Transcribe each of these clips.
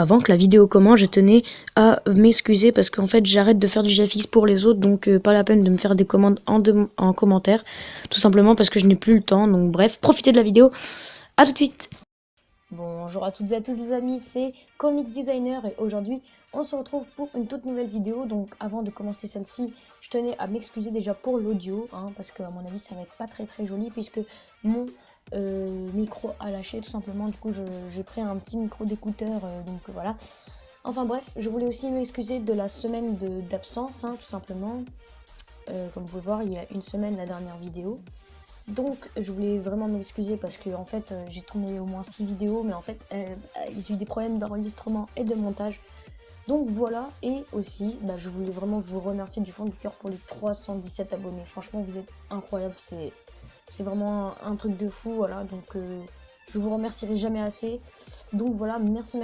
avant que la vidéo commence, je tenais à m'excuser parce qu'en fait j'arrête de faire du GFX pour les autres, donc pas la peine de me faire des commandes en commentaire, tout simplement parce que je n'ai plus le temps. Donc bref, profitez de la vidéo, à tout de suite. Bonjour à toutes et à tous les amis, c'est Comics Designer et aujourd'hui on se retrouve pour une toute nouvelle vidéo. Donc avant de commencer celle-ci, je tenais à m'excuser déjà pour l'audio, parce qu'à mon avis ça va être pas très joli puisque mon micro a lâché tout simplement. Du coup j'ai pris un petit micro d'écouteur, donc voilà. Enfin bref, je voulais aussi m'excuser de la semaine d'absence, tout simplement. Comme vous pouvez voir, il y a une semaine la dernière vidéo. Donc je voulais vraiment m'excuser parce que en fait j'ai tourné au moins 6 vidéos, mais en fait j'ai eu des problèmes d'enregistrement et de montage. Donc voilà, et aussi je voulais vraiment vous remercier du fond du cœur pour les 317 abonnés. Franchement vous êtes incroyables, c'est vraiment un truc de fou, voilà. Donc je vous remercierai jamais assez. Donc voilà, merci.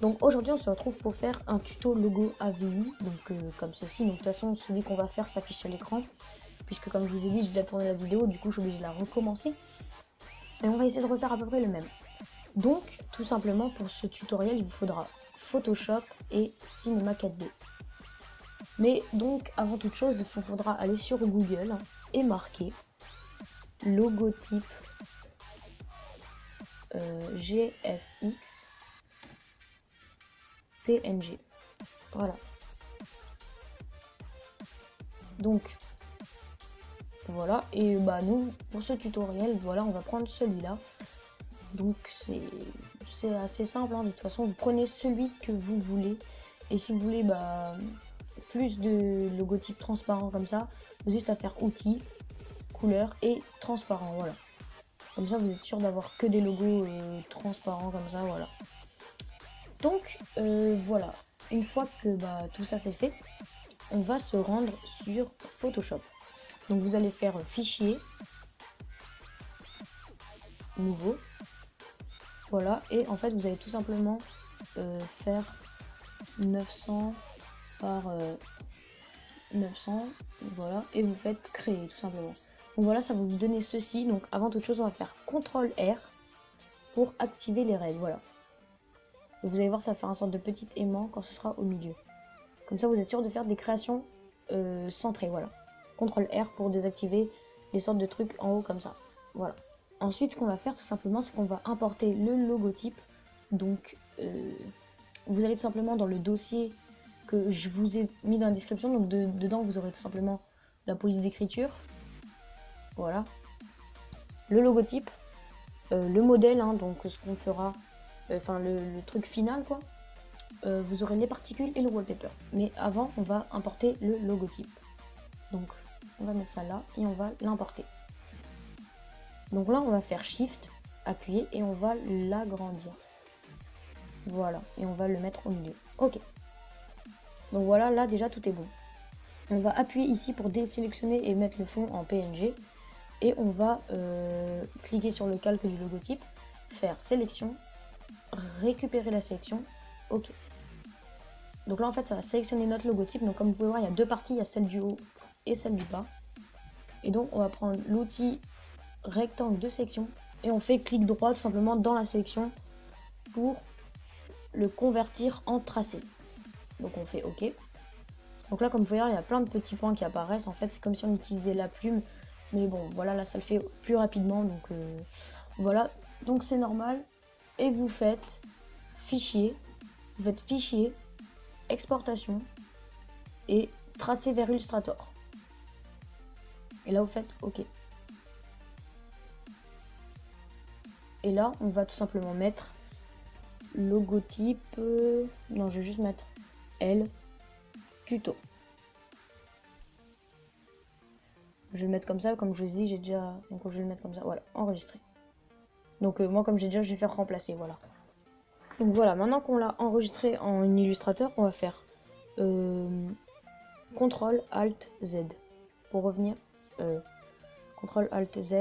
Donc aujourd'hui on se retrouve pour faire un tuto logo AVI, donc comme ceci. Donc de toute façon celui qu'on va faire s'affiche à l'écran, puisque comme je vous ai dit j'ai déjà tourné la vidéo, du coup je suis obligée de la recommencer. Et on va essayer de refaire à peu près le même. Donc tout simplement pour ce tutoriel il vous faudra Photoshop et Cinema 4D. Mais donc avant toute chose il faudra aller sur Google et marquer logotype GFX PNG. Voilà. Donc voilà, et nous pour ce tutoriel voilà on va prendre celui-là. Donc c'est assez simple, de toute façon vous prenez celui que vous voulez. Et si vous voulez plus de logotypes transparents comme ça, vous avez juste à faire outils, couleurs et transparent, voilà. Comme ça vous êtes sûr d'avoir que des logos transparents comme ça, voilà. Donc voilà, une fois que tout ça c'est fait, on va se rendre sur Photoshop. Donc vous allez faire fichier, nouveau, voilà, et en fait vous allez tout simplement faire 900 par 900, voilà, et vous faites créer tout simplement. Donc voilà, ça va vous donner ceci. Donc avant toute chose on va faire CTRL R pour activer les raids, voilà. Et vous allez voir ça va faire un sorte de petit aimant quand ce sera au milieu. Comme ça vous êtes sûr de faire des créations centrées, voilà. CTRL R pour désactiver les sortes de trucs en haut comme ça, voilà. Ensuite ce qu'on va faire tout simplement c'est qu'on va importer le logotype. Donc vous allez tout simplement dans le dossier que je vous ai mis dans la description, donc dedans vous aurez tout simplement la police d'écriture, voilà, le logotype, le modèle, donc ce qu'on fera, enfin le truc final quoi. Vous aurez les particules et le wallpaper, mais avant on va importer le logotype. Donc on va mettre ça là et on va l'importer. Donc là on va faire Shift, appuyer et on va l'agrandir. Voilà, et on va le mettre au milieu. Ok. Donc voilà, là déjà tout est bon. On va appuyer ici pour désélectionner et mettre le fond en PNG. Et on va cliquer sur le calque du logotype, faire sélection, récupérer la sélection, ok. Donc là en fait ça va sélectionner notre logotype. Donc comme vous pouvez voir il y a deux parties, il y a celle du haut et celle du bas. Et donc on va prendre l'outil rectangle de sélection et on fait clic droit tout simplement dans la sélection pour le convertir en tracé. Donc on fait ok. Donc là comme vous pouvez voir il y a plein de petits points qui apparaissent. En fait c'est comme si on utilisait la plume, mais bon voilà, là ça le fait plus rapidement. Donc voilà, donc c'est normal. Et vous faites fichier, exportation et tracer vers Illustrator. Et là vous faites ok. Et là on va tout simplement mettre logotype, non je vais juste mettre L tuto. Je vais le mettre comme ça, comme je vous ai dit, j'ai déjà, donc je vais le mettre comme ça, voilà, enregistré. Donc moi comme j'ai déjà, je vais faire remplacer, voilà. Donc voilà, maintenant qu'on l'a enregistré en Illustrator, on va faire CTRL ALT Z pour revenir, CTRL ALT Z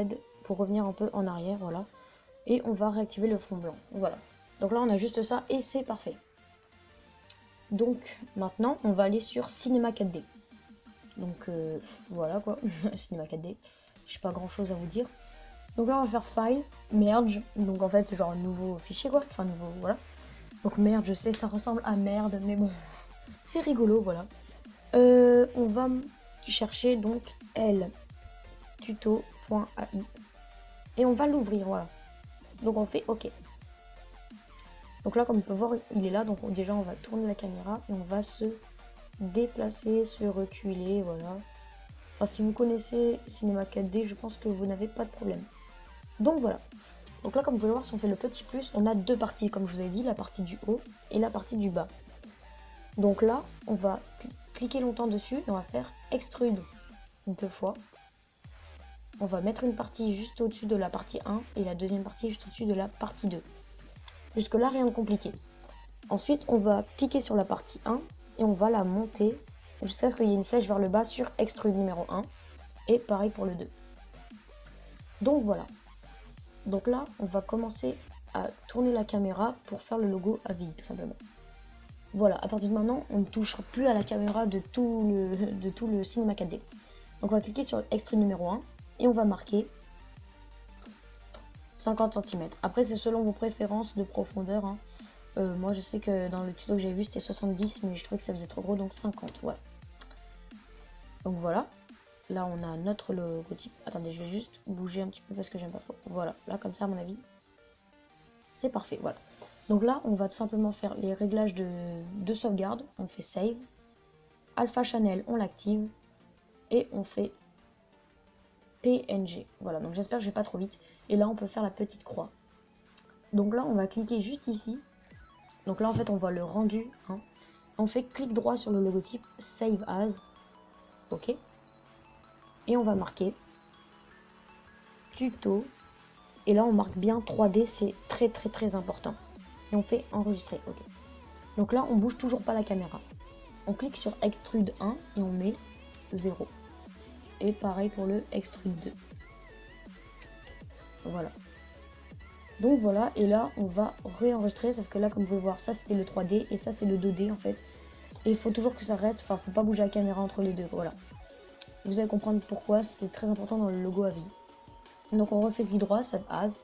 pour revenir un peu en arrière, voilà. Et on va réactiver le fond blanc, voilà. Donc là on a juste ça et c'est parfait. Donc maintenant on va aller sur Cinema 4D. Donc voilà quoi, Cinema 4D, j'ai pas grand chose à vous dire. Donc là on va faire File, Merge, donc en fait genre un nouveau fichier quoi, enfin nouveau, voilà. Donc merde, je sais, ça ressemble à merde, mais bon, c'est rigolo, voilà. On va chercher donc L tuto.ai et on va l'ouvrir, voilà. Donc on fait OK. Donc là, comme on peut voir, il est là. Donc déjà, on va tourner la caméra et on va se déplacer, se reculer, voilà. Enfin, si vous connaissez Cinema 4D, je pense que vous n'avez pas de problème. Donc voilà. Donc là, comme vous pouvez voir, si on fait le petit plus, on a deux parties, comme je vous ai dit, la partie du haut et la partie du bas. Donc là, on va cliquer longtemps dessus et on va faire extrude 2 fois. On va mettre une partie juste au-dessus de la partie 1 et la deuxième partie juste au-dessus de la partie 2. Jusque là, rien de compliqué. Ensuite, on va cliquer sur la partie 1 et on va la monter jusqu'à ce qu'il y ait une flèche vers le bas sur extrude numéro 1. Et pareil pour le 2. Donc voilà. Donc là, on va commencer à tourner la caméra pour faire le logo à vide, tout simplement. Voilà, à partir de maintenant, on ne touchera plus à la caméra de tout le Cinema 4D. Donc on va cliquer sur extrude numéro 1 et on va marquer 50 cm. Après, c'est selon vos préférences de profondeur. Hein. Moi, je sais que dans le tuto que j'ai vu, c'était 70, mais je trouvais que ça faisait trop gros, donc 50. Voilà. Donc voilà. Là, on a notre logotype. Attendez, je vais juste bouger un petit peu parce que j'aime pas trop. Voilà. Là, comme ça, à mon avis, c'est parfait. Voilà. Donc là, on va tout simplement faire les réglages de sauvegarde. On fait Save. Alpha Channel, on l'active. Et on fait PNG. Voilà, donc j'espère que je vais pas trop vite. Et là, on peut faire la petite croix. Donc là, on va cliquer juste ici. Donc là, en fait, on voit le rendu. Hein. On fait clic droit sur le logotype, Save As. OK. Et on va marquer tuto. Et là, on marque bien 3D, c'est très très très important. Et on fait enregistrer. OK. Donc là, on bouge toujours pas la caméra. On clique sur extrude 1 et on met 0. Et pareil pour le extrude 2. Voilà. Donc voilà, et là on va réenregistrer, sauf que là comme vous pouvez voir, ça c'était le 3D et ça c'est le 2D en fait. Et il faut toujours que ça reste, enfin faut pas bouger la caméra entre les deux, voilà. Vous allez comprendre pourquoi, c'est très important dans le logo à vie. Donc on refait clic droit, save as.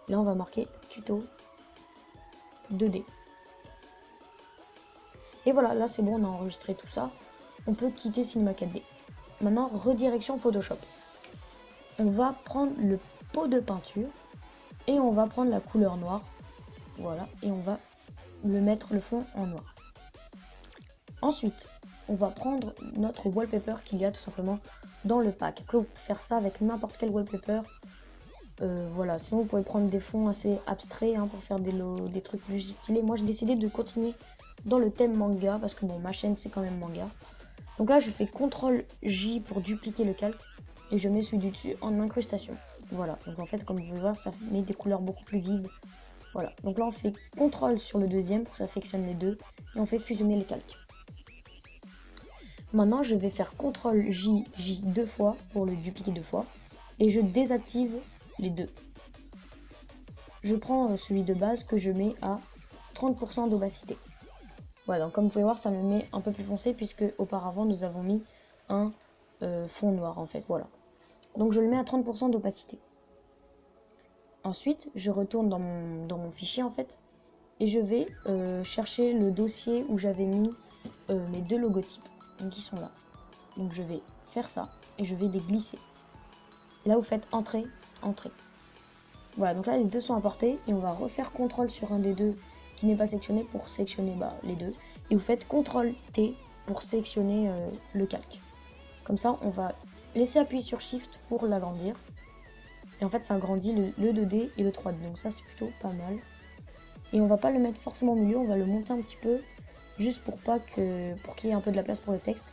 Là on va marquer tuto 2D. Et voilà, là c'est bon, on a enregistré tout ça. On peut quitter Cinema 4D. Maintenant, redirection Photoshop. On va prendre le pot de peinture. Et on va prendre la couleur noire, voilà, et on va mettre le fond en noir. Ensuite, on va prendre notre wallpaper qu'il y a tout simplement dans le pack. Après, vous pouvez faire ça avec n'importe quel wallpaper. Voilà, sinon vous pouvez prendre des fonds assez abstraits hein, pour faire des trucs plus stylés. Moi, j'ai décidé de continuer dans le thème manga parce que bon, ma chaîne c'est quand même manga. Donc là, je fais CTRL-J pour dupliquer le calque et je mets celui du dessus en incrustation. Voilà, donc en fait, comme vous pouvez voir, ça met des couleurs beaucoup plus vives. Voilà, donc là, on fait CTRL sur le deuxième pour que ça sélectionne les deux et on fait fusionner les calques. Maintenant, je vais faire CTRL-J, J 2 fois pour le dupliquer 2 fois et je désactive les deux. Je prends celui de base que je mets à 30% d'opacité. Voilà, donc comme vous pouvez voir, ça me met un peu plus foncé puisque auparavant, nous avons mis un fond noir en fait, voilà. Donc je le mets à 30% d'opacité. Ensuite, je retourne dans mon fichier en fait. Et je vais chercher le dossier où j'avais mis mes deux logotypes. Donc ils sont là. Donc je vais faire ça et je vais les glisser. Et là vous faites entrée, entrée. Voilà, donc là les deux sont importés. Et on va refaire CTRL sur un des deux qui n'est pas sélectionné pour sélectionner les deux. Et vous faites CTRL T pour sélectionner le calque. Comme ça, on va laisser appuyer sur Shift pour l'agrandir. Et en fait, ça agrandit le 2D et le 3D. Donc ça, c'est plutôt pas mal. Et on va pas le mettre forcément au milieu, on va le monter un petit peu. Juste pour qu'il y ait un peu de la place pour le texte.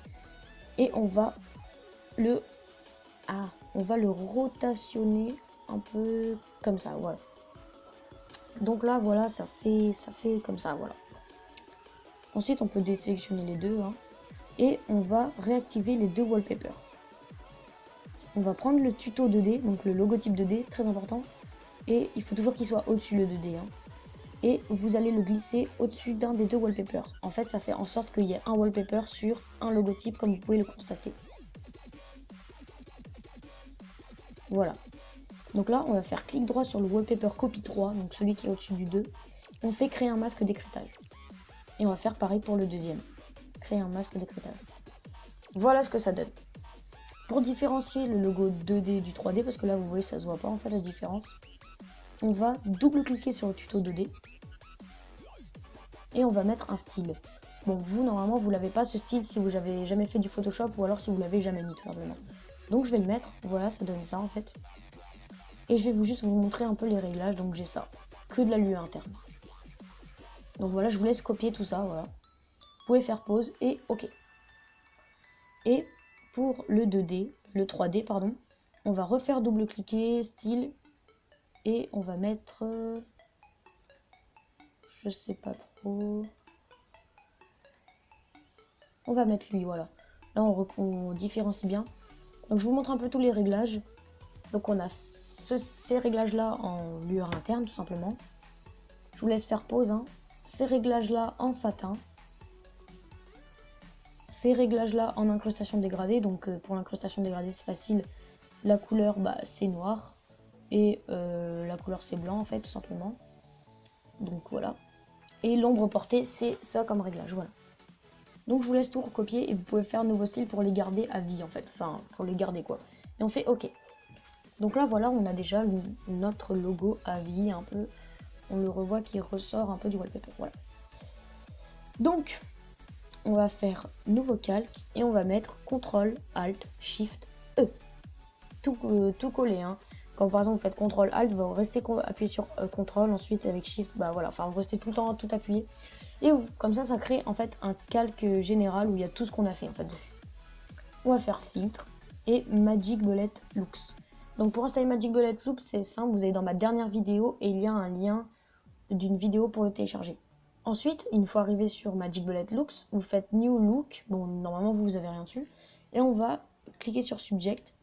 Et on va le rotationner un peu comme ça, voilà. Donc là, voilà, ça fait comme ça, voilà. Ensuite, on peut désélectionner les deux. Hein, et on va réactiver les deux wallpapers. On va prendre le tuto 2D, donc le logotype 2D, très important. Et il faut toujours qu'il soit au-dessus le 2D. Hein. Et vous allez le glisser au-dessus d'un des deux wallpapers. En fait, ça fait en sorte qu'il y ait un wallpaper sur un logotype, comme vous pouvez le constater. Voilà. Donc là, on va faire clic droit sur le wallpaper copie 3, donc celui qui est au-dessus du 2. On fait créer un masque d'écrêtage. Et on va faire pareil pour le deuxième. Créer un masque d'écrêtage. Voilà ce que ça donne. Pour différencier le logo 2D du 3D, parce que là vous voyez ça se voit pas en fait la différence, on va double-cliquer sur le tuto 2D et on va mettre un style. Bon, vous normalement vous l'avez pas ce style si vous n'avez jamais fait du Photoshop ou alors si vous l'avez jamais mis tout simplement. Donc je vais le mettre, voilà ça donne ça en fait. Et je vais juste vous montrer un peu les réglages, donc j'ai ça, que de la lueur interne. Donc voilà, je vous laisse copier tout ça, voilà. Vous pouvez faire pause et OK. Et pour le 2D, le 3D pardon, on va refaire double-cliquer, style, et on va mettre, je sais pas trop, on va mettre lui, voilà. Là on différencie bien. Donc je vous montre un peu tous les réglages. Donc on a ces réglages là en lueur interne tout simplement. Je vous laisse faire pause, hein. Ces réglages là en satin. Ces réglages là en incrustation dégradée. Donc pour l'incrustation dégradée c'est facile. La couleur c'est noir. Et la couleur c'est blanc en fait tout simplement. Donc voilà. Et l'ombre portée c'est ça comme réglage, voilà. Donc je vous laisse tout recopier et vous pouvez faire un nouveau style pour les garder à vie en fait. Enfin pour les garder quoi. Et on fait OK. Donc là voilà on a déjà notre logo à vie un peu. On le revoit qui ressort un peu du wallpaper, voilà. Donc on va faire nouveau calque et on va mettre CTRL ALT SHIFT E. Tout coller hein. Quand par exemple vous faites CTRL ALT, vous restez appuyé sur CTRL, ensuite avec SHIFT, voilà, enfin vous restez tout le temps tout appuyé. Et comme ça crée en fait un calque général où il y a tout ce qu'on a fait en fait dessus. On va faire filtre et Magic Bullet Looks. Donc pour installer Magic Bullet Looks c'est simple, vous allez dans ma dernière vidéo et il y a un lien d'une vidéo pour le télécharger. Ensuite, une fois arrivé sur Magic Bullet Looks, vous faites New Look, bon normalement vous avez rien dessus, et on va cliquer sur Subject,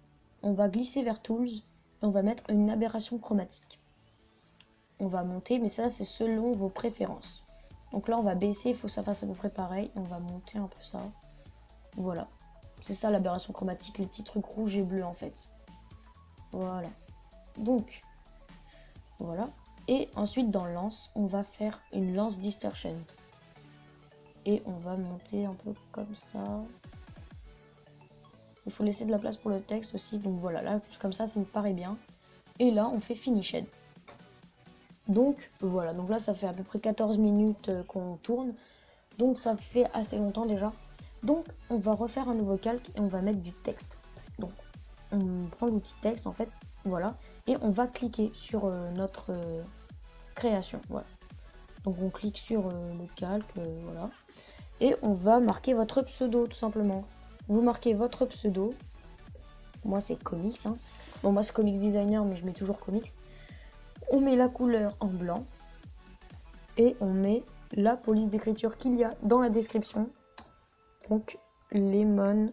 on va glisser vers Tools, et on va mettre une aberration chromatique. On va monter, mais ça c'est selon vos préférences. Donc là on va baisser, il faut que ça fasse à peu près pareil, on va monter un peu ça. Voilà, c'est ça l'aberration chromatique, les petits trucs rouges et bleus en fait. Voilà, donc voilà. Et ensuite dans lance, on va faire une lance distortion. Et on va monter un peu comme ça. Il faut laisser de la place pour le texte aussi. Donc voilà, là comme ça me paraît bien. Et là on fait finished. Donc voilà, donc là ça fait à peu près 14 minutes qu'on tourne. Donc ça fait assez longtemps déjà. Donc on va refaire un nouveau calque et on va mettre du texte. Donc on prend l'outil texte en fait, voilà. Et on va cliquer sur notre création, voilà. Donc on clique sur le calque, voilà. Et on va marquer votre pseudo tout simplement. Vous marquez votre pseudo. Moi c'est comics, hein. Bon moi c'est comics designer mais je mets toujours comics. On met la couleur en blanc. Et on met la police d'écriture qu'il y a dans la description. Donc lemon,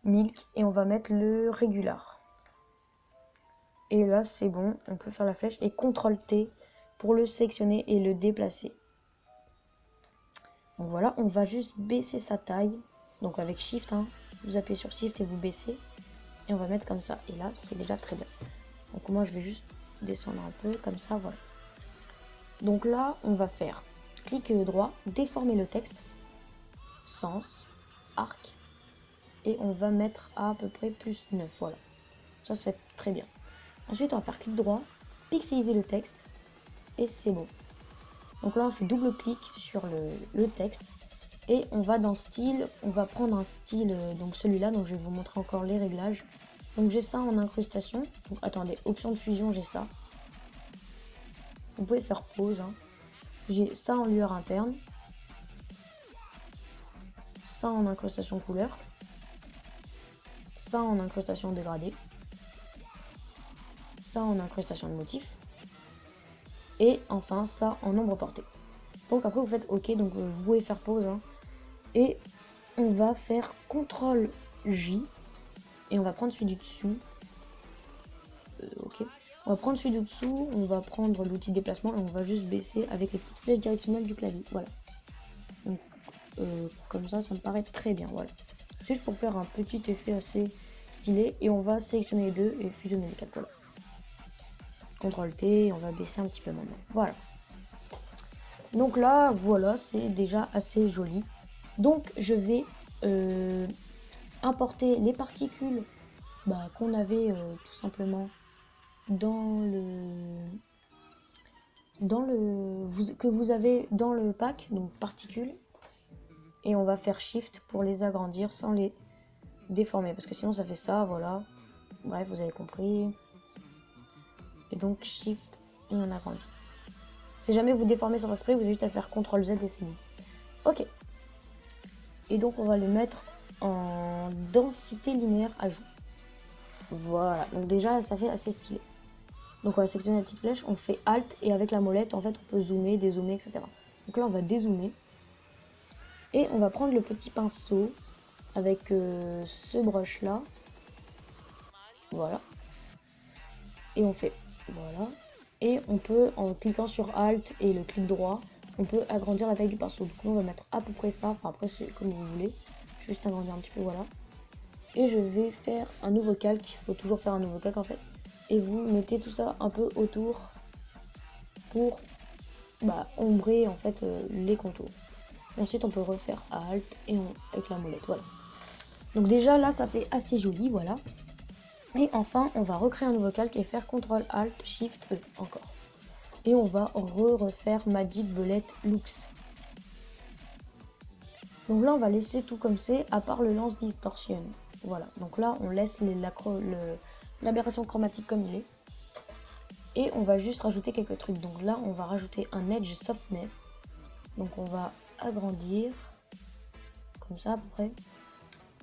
milk, et on va mettre le régular. Et là c'est bon, on peut faire la flèche et CTRL T pour le sélectionner et le déplacer. Donc voilà, on va juste baisser sa taille. Donc avec Shift, hein, vous appuyez sur Shift et vous baissez. Et on va mettre comme ça. Et là c'est déjà très bien. Donc moi je vais juste descendre un peu comme ça, voilà. Donc là on va faire clic droit, déformer le texte, sens, arc. Et on va mettre à peu près plus 9, voilà. Ça c'est très bien. Ensuite, on va faire clic droit, pixeliser le texte, et c'est bon. Donc là, on fait double clic sur le texte, et on va dans style, on va prendre un style, donc celui-là, donc je vais vous montrer encore les réglages. Donc j'ai ça en incrustation, donc attendez, option de fusion, j'ai ça. Vous pouvez faire pause, hein. J'ai ça en lueur interne, ça en incrustation couleur, ça en incrustation dégradée, ça en incrustation de motif, et enfin ça en ombre portée. Donc après vous faites OK, donc vous pouvez faire pause, hein, et on va faire CTRL J et on va prendre celui du dessous. OK, on va prendre celui du dessous, on va prendre l'outil déplacement et on va juste baisser avec les petites flèches directionnelles du clavier. Voilà. Donc comme ça me paraît très bien. Voilà. Juste pour faire un petit effet assez stylé, et on va sélectionner les deux et fusionner les quatre. Voilà. CTRL T, on va baisser un petit peu maintenant. Voilà. Donc là, voilà, c'est déjà assez joli. Donc je vais importer les particules qu'on avait tout simplement dans que vous avez dans le pack, donc particules, et on va faire shift pour les agrandir sans les déformer, parce que sinon ça fait ça, voilà. Bref, vous avez compris. Et donc shift et on agrandit. Si jamais vous déformez sans exprès, vous avez juste à faire CTRL Z et c'est bon. Ok. Et donc on va le mettre en densité linéaire ajout. Voilà, donc déjà ça fait assez stylé. Donc on va sélectionner la petite flèche, on fait Alt et avec la molette en fait on peut zoomer, dézoomer, etc. Donc là on va dézoomer. Et on va prendre le petit pinceau avec ce brush là. Voilà. Et on fait voilà. Et on peut, en cliquant sur Alt et le clic droit, on peut agrandir la taille du pinceau. Donc on va mettre à peu près ça, enfin après c'est comme vous voulez. Je vais juste agrandir un petit peu, voilà. Et je vais faire un nouveau calque, il faut toujours faire un nouveau calque en fait. Et vous mettez tout ça un peu autour pour ombrer en fait les contours. Et ensuite on peut refaire Alt et avec la molette, voilà. Donc déjà là ça fait assez joli, voilà. Et enfin on va recréer un nouveau calque et faire CTRL ALT SHIFT E encore. Et on va refaire Magic Bullet Looks. Donc là on va laisser tout comme c'est, à part le lance distortion. Voilà, donc là on laisse l'aberration chromatique comme il est. Et on va juste rajouter quelques trucs. Donc là on va rajouter un Edge Softness. Donc on va agrandir, comme ça à peu près.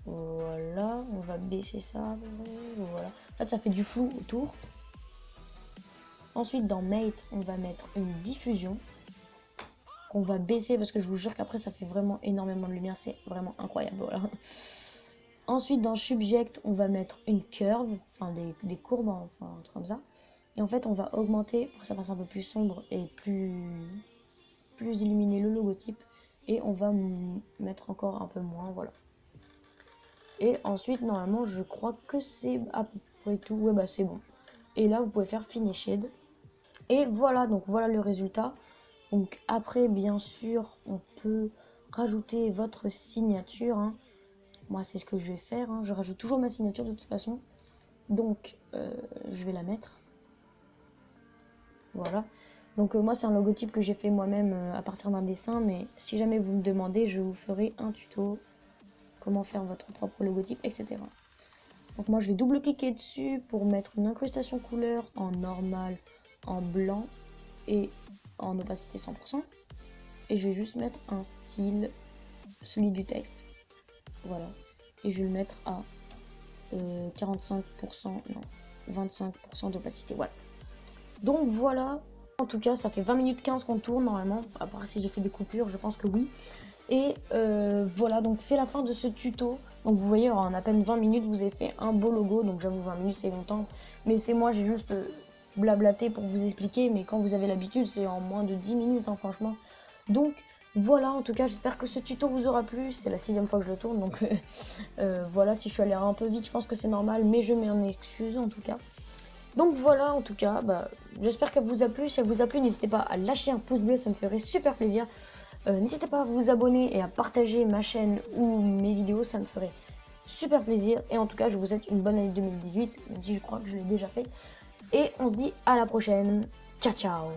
Voilà, on va baisser ça. Voilà. En fait ça fait du flou autour. Ensuite dans Mate on va mettre une diffusion. Qu'on va baisser parce que je vous jure qu'après ça fait vraiment énormément de lumière, c'est vraiment incroyable, voilà. Ensuite dans Subject on va mettre une curve, enfin des courbes, enfin un truc comme ça. Et en fait on va augmenter pour que ça fasse un peu plus sombre et plus illuminé le logotype. Et on va mettre encore un peu moins, voilà. Et ensuite normalement je crois que c'est à peu près tout, ouais c'est bon. Et là vous pouvez faire Finished. Et voilà, donc voilà le résultat. Donc après bien sûr on peut rajouter votre signature, hein. Moi c'est ce que je vais faire, hein. Je rajoute toujours ma signature de toute façon. Donc je vais la mettre. Voilà. Donc moi c'est un logotype que j'ai fait moi-même à partir d'un dessin. Mais si jamais vous me demandez, je vous ferai un tuto. Comment faire votre propre logotype, etc. Donc moi je vais double-cliquer dessus pour mettre une incrustation couleur en normal, en blanc et en opacité 100%. Et je vais juste mettre un style, celui du texte. Voilà. Et je vais le mettre à 45%, non, 25% d'opacité. Voilà. Donc voilà. En tout cas, ça fait 20 minutes 15 qu'on tourne normalement. À part si j'ai fait des coupures, je pense que oui. Et voilà, donc c'est la fin de ce tuto. Donc vous voyez, en à peine 20 minutes, vous avez fait un beau logo. Donc j'avoue, 20 minutes, c'est longtemps. Mais c'est moi, j'ai juste blablaté pour vous expliquer. Mais quand vous avez l'habitude, c'est en moins de 10 minutes, hein, franchement. Donc voilà, en tout cas, j'espère que ce tuto vous aura plu. C'est la 6e fois que je le tourne. Donc voilà, si je suis allée un peu vite, je pense que c'est normal. Mais je mets en excuse, en tout cas. Donc voilà, en tout cas, j'espère qu'elle vous a plu. Si elle vous a plu, n'hésitez pas à lâcher un pouce bleu, ça me ferait super plaisir. N'hésitez pas à vous abonner et à partager ma chaîne ou mes vidéos, ça me ferait super plaisir. Et en tout cas, je vous souhaite une bonne année 2018, même si je crois que je l'ai déjà fait. Et on se dit à la prochaine. Ciao, ciao.